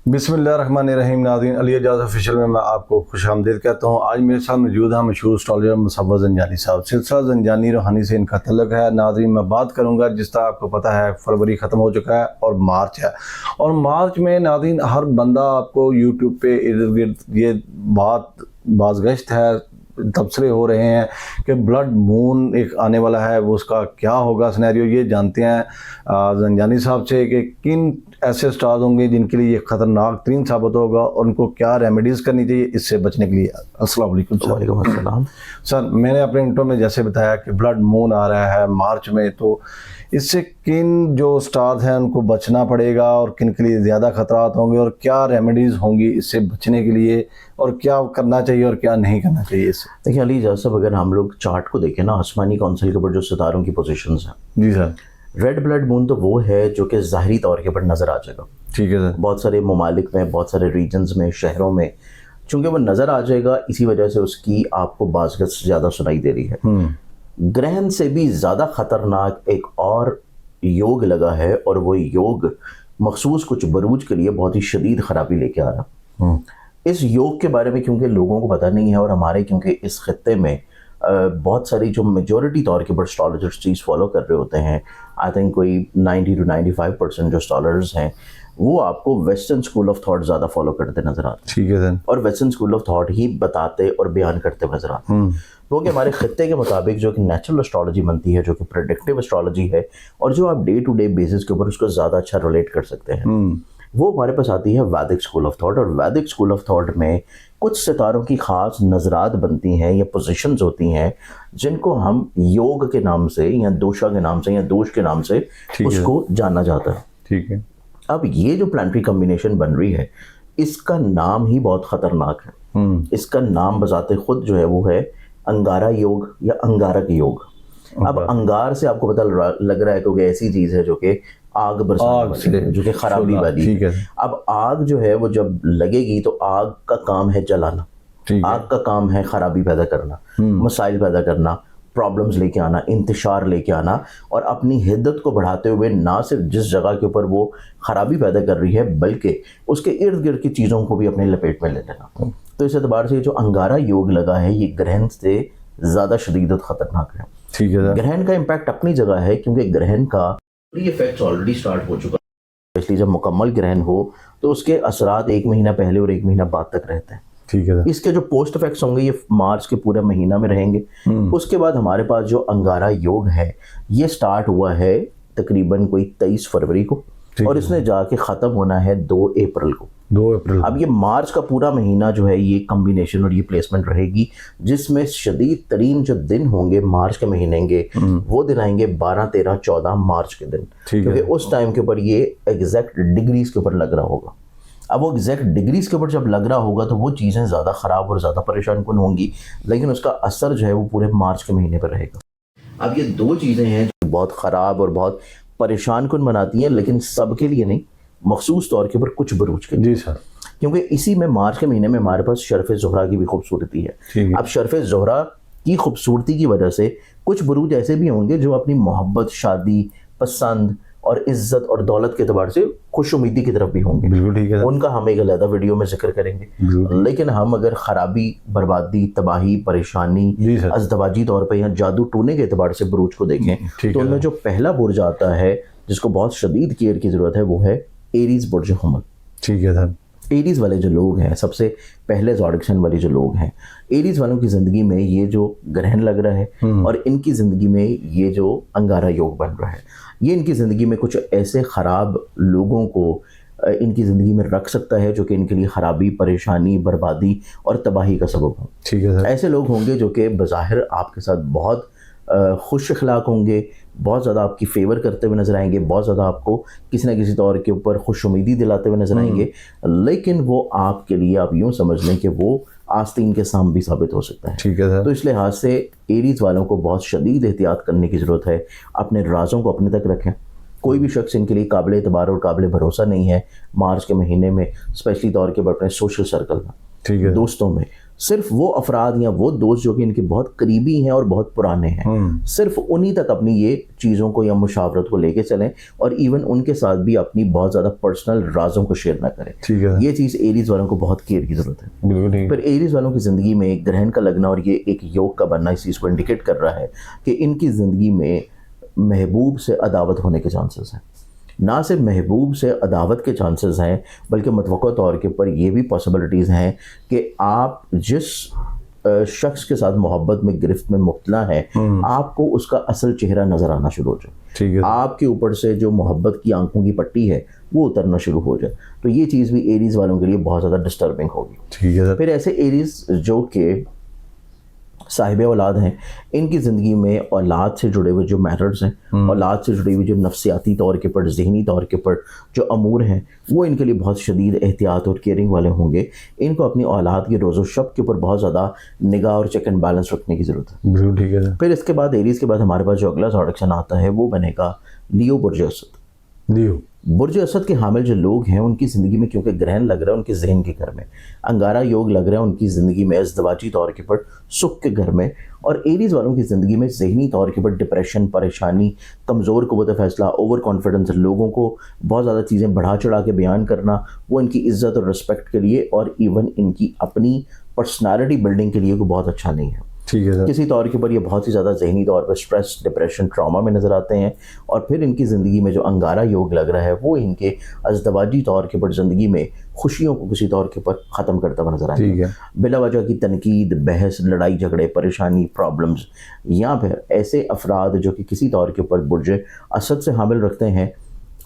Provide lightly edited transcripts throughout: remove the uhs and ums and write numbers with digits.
बिस्मिल्लाहिर्रहमानिर्रहीम। नाज़रीन, अली एजाज ऑफिशियल में मैं आपको खुशामदीद कहता हूँ। आज मेरे साथ मौजूद है मशहूर एस्ट्रोलॉजर मुसव्वत ज़ंजानी साहब। सिलसिला ज़ंजानी रूहानी से इनका तल्लुक़ है। नाज़रीन, मैं बात करूँगा, जिस तरह आपको पता है फरवरी ख़त्म हो चुका है और मार्च है, और मार्च में नाज़रीन हर बंदा आपको यूट्यूब पे इर्द गिर्द ये बाज़गश्त है, तबसरे हो रहे हैं कि ब्लड मून एक आने वाला है, वो उसका क्या होगा सिनेरियो, ये जानते हैं ज़ंजानी साहब से कि किन ऐसे स्टार्स होंगे जिनके लिए ये ख़तरनाक तरीन साबित होगा और उनको क्या रेमेडीज़ करनी चाहिए इससे बचने के लिए। अस्सलाम वालेकुम सर। वालेकुम अस्सलाम। सर, मैंने अपने इंट्रो में जैसे बताया कि ब्लड मून आ रहा है मार्च में, तो इससे किन जो स्टार्स हैं उनको बचना पड़ेगा और किन के लिए ज़्यादा ख़तरात होंगे और क्या रेमेडीज़ होंगी इससे बचने के लिए, और क्या करना चाहिए और क्या नहीं करना चाहिए इससे? देखिए अली एजाज साहब, अगर हम लोग चार्ट को देखें ना, आसमानी काउंसिल के ऊपर जो सितारों की पोजीशंस हैं, जी सर। रेड ब्लड मून तो वो है जो कि ज़ाहिरी तौर के ऊपर नज़र आ जाएगा। ठीक है सर। बहुत सारे ममालिक में, बहुत सारे रीजन्स में, शहरों में, चूँकि वो नज़र आ जाएगा, इसी वजह से उसकी आपको बाज़गश्त ज़्यादा सुनाई दे रही है। ग्रहण से भी ज़्यादा ख़तरनाक एक और योग लगा है, और वो योग मखसूस कुछ बरूज के लिए बहुत ही शदीद ख़राबी लेके आ रहा। इस योग के बारे में क्योंकि लोगों को पता नहीं है, और हमारे क्योंकि इस खत्ते में बहुत सारी जो मेजॉरिटी तौर के ऊपर एस्ट्रोलॉजर्स चीज़ फॉलो कर रहे होते हैं, आई थिंक कोई 90 to 95% जो एस्ट्रोलॉजर्स हैं वो आपको वेस्टर्न स्कूल ऑफ थॉट ज़्यादा फॉलो करते नजर आते हैं। ठीक है सर। और वेस्टर्न स्कूल ऑफ थॉट ही बताते और बयान करते नजर आते हैं, क्योंकि हमारे खत्ते के मुताबिक जो कि नेचुरल एस्ट्रोलॉजी बनती है, जो कि प्रेडिक्टिव एस्ट्रोलॉजी है, और जो आप डे टू डे बेसिस के ऊपर उसको ज़्यादा अच्छा रिलेट कर सकते हैं, वो हमारे पास आती है वैदिक स्कूल ऑफ थॉट। और वैदिक स्कूल ऑफ थॉट में कुछ सितारों की खास नजरात बनती हैं या पोजीशंस होती हैं, जिनको हम योग के नाम से या दोषा के नाम से या दोष के नाम से उसको जाना जाता है। ठीक है। अब ये जो प्लानिटरी कॉम्बिनेशन बन रही है, इसका नाम ही बहुत खतरनाक है। इसका नाम बजाते खुद जो है वो है अंगारा योग या अंगारक योग। अब अंगार से आपको पता लग रहा है क्योंकि ऐसी चीज है जो कि आग बरसाने वाली है, जो कि खराबी वाली है। अब आग जो है वो जब लगेगी तो आग का काम है जलाना, आग का काम है खराबी पैदा करना, मसाइल पैदा करना, प्रॉब्लम्स लेके आना, इंतशार लेके आना, और अपनी हिद्दत को बढ़ाते हुए ना सिर्फ जिस जगह के ऊपर वो खराबी पैदा कर रही है बल्कि उसके इर्द गिर्द की चीज़ों को भी अपने लपेट में ले लेना। तो इस एतबार से जो अंगारा योग लगा है, ये ग्रहण से ज़्यादा शदीद और ख़तरनाक है। ठीक है। ग्रहण का इम्पैक्ट अपनी जगह है, क्योंकि ग्रहण का इफेक्ट ऑलरेडी स्टार्ट हो चुका है। इसलिए जब मुकम्मल ग्रहण हो तो उसके असरात 1 महीना पहले और 1 महीना बाद तक रहते हैं। ठीक है। इसके जो पोस्ट इफेक्ट्स होंगे ये मार्च के पूरे महीना में रहेंगे। उसके बाद हमारे पास जो अंगारा योग है ये स्टार्ट हुआ है तकरीबन कोई 23 फरवरी को, और इसने जाके ख़त्म होना है 2 अप्रैल को। 2 अप्रैल। अब ये मार्च का पूरा महीना जो है ये कम्बिनेशन और ये प्लेसमेंट रहेगी, जिसमें शदीद तरीन जो दिन होंगे मार्च के महीने के, वो दिन आएंगे 12, 13, 14 मार्च के दिन, क्योंकि उस टाइम के ऊपर ये एग्जैक्ट डिग्रीज के ऊपर लग रहा होगा। अब वो एग्जैक्ट डिग्रीज के ऊपर जब लग रहा होगा तो वो चीज़ें ज़्यादा ख़राब और ज़्यादा परेशान कुन होंगी, लेकिन उसका असर जो है वो पूरे मार्च के महीने पर रहेगा। अब ये 2 चीज़ें हैं जो बहुत ख़राब और बहुत परेशान कुन बनाती हैं, लेकिन सबके लिए नहीं, मखसूस तौर के ऊपर कुछ बरूज के लिए। जी सर। क्योंकि इसी में मार्च के महीने में हमारे पास शर्फ़ ज़ोहरा की भी खूबसूरती है। अब शर्फ़ ज़ोहरा की खूबसूरती की वजह से कुछ बरूज ऐसे भी होंगे जो अपनी मोहब्बत, शादी, पसंद और इज्जत और दौलत के अतबार से खुश उम्मीदी की तरफ भी होंगे। बिल्कुल ठीक है। उनका हम एक अलग वीडियो में जिक्र करेंगे। लेकिन हम अगर खराबी, बर्बादी, तबाही, परेशानी, अज़दवाजी तौर पर या जादू टूने के अतबार से बुरूज को देखें तो उनमें जो पहला बुर्ज आता है जिसको बहुत शदीद केयर की ज़रूरत है वो है एरीज बुर्ज हुमल। ठीक है सर। एरीज वाले जो लोग हैं, सबसे पहले ज़ोडिएक वाले जो लोग हैं, एरीज वालों की ज़िंदगी में ये जो ग्रहण लग रहा है और इनकी ज़िंदगी में ये जो अंगारा योग बन रहा है, ये इनकी ज़िंदगी में कुछ ऐसे ख़राब लोगों को इनकी ज़िंदगी में रख सकता है जो कि इनके लिए ख़राबी, परेशानी, बर्बादी और तबाही का सबब हो। ठीक है सर। ऐसे लोग होंगे जो कि बज़ाहिर आपके साथ बहुत खुश अखलाक होंगे, बहुत ज़्यादा आपकी फेवर करते हुए नजर आएंगे, बहुत ज़्यादा आपको किसी ना किसी तौर के ऊपर खुश उम्मीदी दिलाते हुए नजर आएंगे, लेकिन वो आपके लिए आप यूँ समझ लें कि वो आस्तीन के साम भी साबित हो सकता है। ठीक है सर। तो इस लिहाज से एरीज वालों को बहुत शदीद एहतियात करने की ज़रूरत है। अपने राजों को अपने तक रखें। कोई भी शख्स इनके लिए काबिल एतबार और काबिल भरोसा नहीं है मार्च के महीने में, स्पेशली तौर के पर अपने सोशल सर्कल में, ठीक है, दोस्तों में, सिर्फ वो अफराद या वो दोस्त जो कि इनके बहुत करीबी हैं और बहुत पुराने हैं, सिर्फ उन्हीं तक अपनी ये चीज़ों को या मुशावरत को लेके चलें और इवन उनके साथ भी अपनी बहुत ज़्यादा पर्सनल राजों को शेयर ना करें। ठीक है। ये चीज़ एरीज वालों को बहुत केयर की ज़रूरत है। बिल्कुल ठीक। फिर एरीज वालों की ज़िंदगी में एक ग्रहण का लगना और ये एक योग का बनना इस चीज़ को इंडिकेट कर रहा है कि इनकी ज़िंदगी में महबूब से अदावत होने के चांसेस हैं। ना सिर्फ महबूब से अदावत के चांसेस हैं बल्कि मतवक़्क़ा तौर के ऊपर ये भी पॉसिबिलिटीज़ हैं कि आप जिस शख्स के साथ मोहब्बत में गिरफ्त में मुब्तला है आपको उसका असल चेहरा नज़र आना शुरू हो जाए। ठीक है। आपके ऊपर से जो मोहब्बत की आंखों की पट्टी है वो उतरना शुरू हो जाए। तो ये चीज़ भी एरीज वालों के लिए बहुत ज़्यादा डिस्टर्बिंग होगी। ठीक है सर। फिर ऐसे एरीज जो कि साहिब औलाद हैं, इनकी ज़िंदगी में औलाद से जुड़े हुए जो मैटर्स हैं, औलाद से जुड़ी हुई जो नफ्सियाती तौर के ऊपर, ज़हनी तौर के ऊपर जो अमूर हैं, वो इनके लिए बहुत शदीद एहतियात और केयरिंग वाले होंगे। इनको अपनी औलाद के रोज़ो शब के ऊपर बहुत ज़्यादा निगाह और चेक एंड बैलेंस रखने की ज़रूरत है। बिल्कुल ठीक है सर। फिर इसके बाद एरीज़ के बाद हमारे पास जो अगला प्रोडक्शन आता है वो बनेगा लियो बुर्ज असद। लियो बुर्ज असद के हामिल जो लोग हैं उनकी ज़िंदगी में क्योंकि ग्रहण लग रहा है उनके जहन के घर में, अंगारा योग लग रहा है उनकी ज़िंदगी में अज़दवाजी तौर के ऊपर सुख के घर में, और एरीज़ वालों की ज़िंदगी में ज़हनी तौर के ऊपर डिप्रेशन, परेशानी, कमज़ोर क़ुव्वत फ़ैसला, ओवर कॉन्फिडेंस, लोगों को बहुत ज़्यादा चीज़ें बढ़ा चढ़ा के बयान करना, वो इनकी इज़्ज़त और रिस्पेक्ट के लिए और इवन इनकी अपनी पर्सनालिटी बिल्डिंग के लिए को बहुत अच्छा नहीं है। ठीक है सर। किसी तौर के ऊपर ये बहुत ही ज़्यादा ज़हनी तौर पर स्ट्रेस, डिप्रेशन, ट्रॉमा में नज़र आते हैं। और फिर इनकी ज़िंदगी में जो अंगारा योग लग रहा है वो इनके अज़दवाजी तौर के ऊपर ज़िंदगी में खुशियों को किसी तौर के ऊपर ख़त्म करता हुआ नज़र ठीक आएगा। है। बिला वजह की तनकीद, बहस, लड़ाई झगड़े, परेशानी, प्रॉब्लम्स, या फिर ऐसे अफराद जो कि किसी तौर के ऊपर बुर्ज असद से हामिल रखते हैं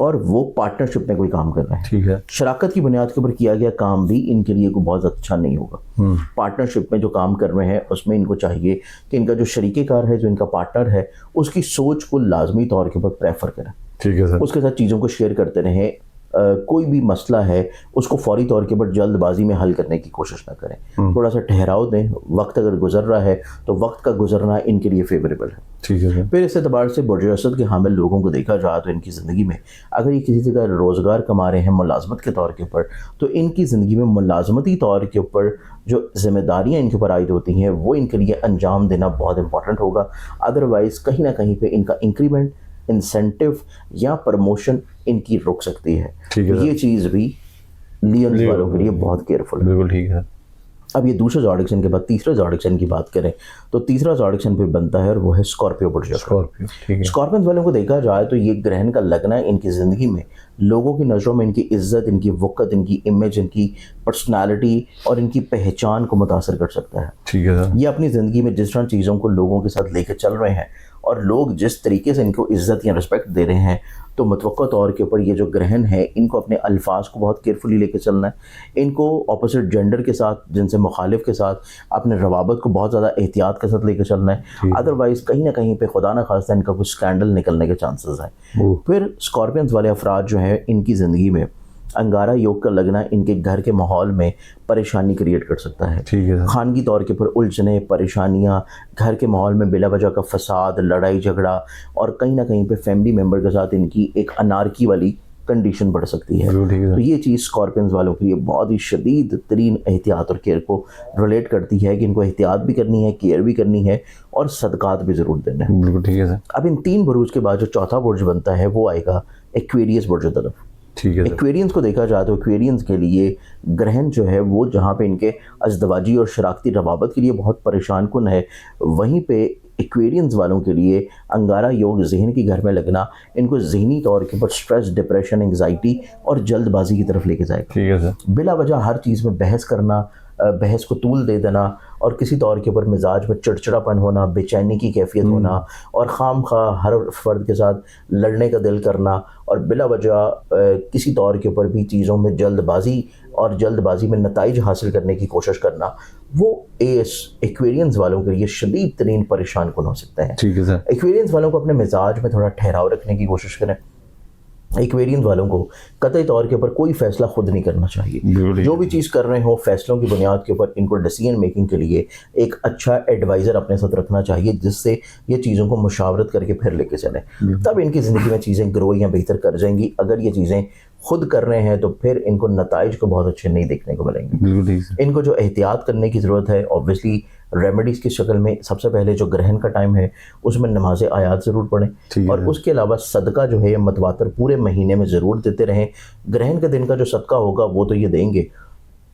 और वो पार्टनरशिप में कोई काम कर रहे हैं। ठीक है। शराकत की बुनियाद के ऊपर किया गया काम भी इनके लिए को बहुत अच्छा नहीं होगा। पार्टनरशिप में जो काम कर रहे हैं उसमें इनको चाहिए कि इनका जो शरीके कार है, जो इनका पार्टनर है, उसकी सोच को लाजमी तौर के ऊपर प्रेफर करें, ठीक है सर। उसके साथ चीज़ों को शेयर करते रहें। कोई भी मसला है उसको फौरी तौर के ऊपर जल्दबाजी में हल करने की कोशिश ना करें, थोड़ा सा ठहराव दें। वक्त अगर गुजर रहा है तो वक्त का गुजरना इनके लिए फेवरेबल है। ठीक है सर। फिर इस एतबार से बुर्ज असद के हामिल लोगों को देखा जाए तो इनकी ज़िंदगी में अगर ये किसी जगह रोज़गार कमा रहे हैं मुलाजमत के तौर के ऊपर, तो इनकी ज़िंदगी में मुलाजमती तौर के ऊपर जो जिम्मेदारियाँ इनके ऊपर आयद होती हैं वो इनके लिए अंजाम देना बहुत इंपॉर्टेंट होगा। अदरवाइज़ कहीं ना कहीं पे इनका इंक्रीमेंट, इंसेंटिव या प्रमोशन इनकी रुक सकती है। ठीक है। ये चीज़ भी लियंस वालों के लिए बहुत केयरफुल है। बिल्कुल ठीक है। अब ये दूसरे जॉडिक्शन के बाद तीसरे जॉडिक्शन की बात करें तो तीसरा जॉडिक्शन फिर बनता है और वो है स्कॉर्पियो बुर्ज। स्कॉर्पियो ठीक है। स्कॉर्पियंस वालों को देखा जाए तो ये ग्रहण का लगना इनकी ज़िंदगी में लोगों की नज़रों में इनकी इज्जत, इनकी वक़्त, इनकी इमेज, इनकी पर्सनालिटी और इनकी पहचान को मुतासर कर सकता है। ठीक है सर। ये अपनी ज़िंदगी में जिस तरह चीज़ों को लोगों के साथ लेकर चल रहे हैं और लोग जिस तरीके से इनको इज़्ज़त या रिस्पेक्ट दे रहे हैं, तो मतवक्का तौर के ऊपर ये जो ग्रहण है इनको अपने अल्फाज को बहुत केयरफुली लेकर चलना है। इनको अपोजिट जेंडर के साथ, जिनसे मुखालिफ के साथ अपने रवाबत को बहुत ज़्यादा एहतियात के साथ लेकर चलना है। अदरवाइज़ कहीं ना कहीं पे खुदा न खास्ता इनका कुछ स्कैंडल निकलने के चांसेस हैं। फिर स्कॉर्पियंस वाले अफराद जो हैं इनकी ज़िंदगी में अंगारा योग का लगना इनके घर के माहौल में परेशानी क्रिएट कर सकता है। ठीक है। खानगी तौर के ऊपर उलझने, परेशानियाँ, घर के माहौल में बिला वजह का फसाद, लड़ाई झगड़ा और कहीं ना कहीं पे फैमिली मेम्बर के साथ इनकी एक अनारकी वाली कंडीशन बढ़ सकती है। तो ये चीज़ स्कॉर्पियंस वालों के लिए बहुत ही शदीद तरीन एहतियात और केयर को रिलेट करती है कि इनको एहतियात भी करनी है, केयर भी करनी है और सदकात भी ज़रूर देना है। बिल्कुल ठीक है सर। अब इन तीन बुरूज के बाद जो चौथा बुर्ज बनता है वो आएगा एक्वेरियस बुर्ज की तरफ। ठीक है। एक्वेरियंस को देखा जाए तो एक्वेरियंस के लिए ग्रहण जो है वो जहाँ पे इनके अज़दवाजी और शराकती रवाबत के लिए बहुत परेशान कुन है, वहीं पे एक्वेरियंस वालों के लिए अंगारा योग जहन की घर में लगना इनको जहनी तौर के ऊपर स्ट्रेस, डिप्रेशन, एंग्जाइटी और जल्दबाजी की तरफ लेके जाएगा। ठीक है सर। बिला वजह हर चीज़ में बहस करना, बहस को तूल दे देना और किसी तौर के ऊपर मिजाज में चिड़चिड़ापन होना, बेचैनी की कैफियत होना और खाम खा हर फर्द के साथ लड़ने का दिल करना और बिला वजह किसी तौर के ऊपर भी चीज़ों में जल्दबाजी और जल्दबाजी में नताइज हासिल करने की कोशिश करना, वो एक्वेरियंस वालों के लिए शदीद तरीन परेशान कुन हो सकता है। ठीक है सर। एक्वेरियंस वालों को अपने मिजाज में थोड़ा ठहराव रखने की कोशिश करें। एक्वेरियंस वालों को कतई तौर के ऊपर कोई फैसला खुद नहीं करना चाहिए। जो भी चीज़ कर रहे हो फैसलों की बुनियाद के ऊपर इनको डिसीजन मेकिंग के लिए एक अच्छा एडवाइज़र अपने साथ रखना चाहिए जिससे ये चीज़ों को मुशावरत करके फिर लेके चलें। तब इनकी ज़िंदगी में चीज़ें ग्रो या बेहतर कर जाएंगी। अगर ये चीज़ें खुद कर रहे हैं तो फिर इनको नताइज को बहुत अच्छे नहीं देखने को मिलेंगे। बिल्कुल ठीक है। इनको जो एहतियात करने की ज़रूरत है, ऑब्वियसली रेमेडीज़ की शक्ल में सबसे पहले जो ग्रहण का टाइम है उसमें नमाज आयात ज़रूर ठीक पढ़ें, है। और उसके अलावा सदका जो है मतवातर पूरे महीने में ज़रूर देते रहें। ग्रहण के दिन का जो सदका होगा वो तो ये देंगे,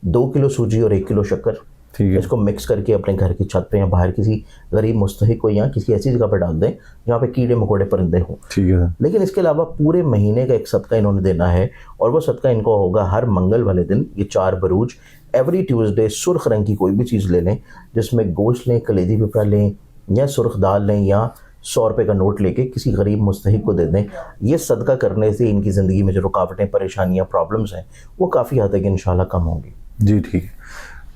2 किलो सूजी और 1 किलो शक्कर, ठीक है। इसको मिक्स करके अपने घर की छत पे या बाहर किसी गरीब मुस्तहिक को या किसी ऐसी जगह पर डाल दें जहाँ पे कीड़े मकोड़े परिंदे हों। ठीक है। लेकिन इसके अलावा पूरे महीने का एक सदका इन्होंने देना है, और वो सदका इनको होगा हर मंगल वाले दिन। ये 4 बरूज एवरी ट्यूसडे सुर्ख रंग की कोई भी चीज़ ले लें, जिसमें गोश्त लें, कलेजी पिपरा लें या सुर्ख दाल लें, या 100 रुपये का नोट लेके किसी गरीब मुस्तहिक को दे दें। ये सदका करने से इनकी ज़िंदगी में जो रुकावटें, परेशानियाँ, प्रॉब्लम्स हैं वो काफ़ी हद तक इंशाल्लाह कम होंगी। जी ठीक है।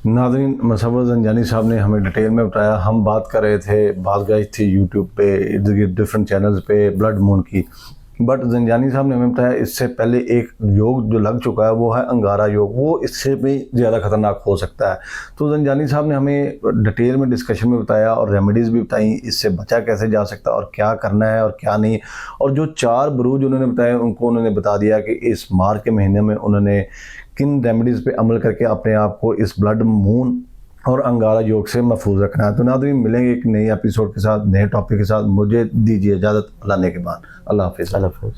नाज़रीन, मुसव्वर ज़ंजानी साहब ने हमें डिटेल में बताया। हम बात कर रहे थे, बात गई थी यूट्यूब पे, डिफरेंट चैनल्स पे ब्लड मून की, बट ज़ंजानी साहब ने हमें बताया इससे पहले एक योग जो लग चुका है वो है अंगारा योग, वो इससे भी ज़्यादा ख़तरनाक हो सकता है। तो ज़ंजानी साहब ने हमें डिटेल में डिस्कशन में बताया और रेमेडीज़ भी बताई, इससे बचा कैसे जा सकता है और क्या करना है और क्या नहीं। और जो 4 बुरूज उन्होंने बताए उनको उन्होंने बता दिया कि इस मार्च के महीने में उन्होंने किन रेमेडीज़ पे अमल करके अपने आप को इस ब्लड मून और अंगारा योग से महफूज रखना है। तो नाज़रीन, मिलेंगे एक नई एपिसोड के साथ, नए टॉपिक के साथ। मुझे दीजिए इजाज़त, अल्लाह ने के बाद। अल्लाह हाफ़िज़। अल्लाह हाफ़िज़।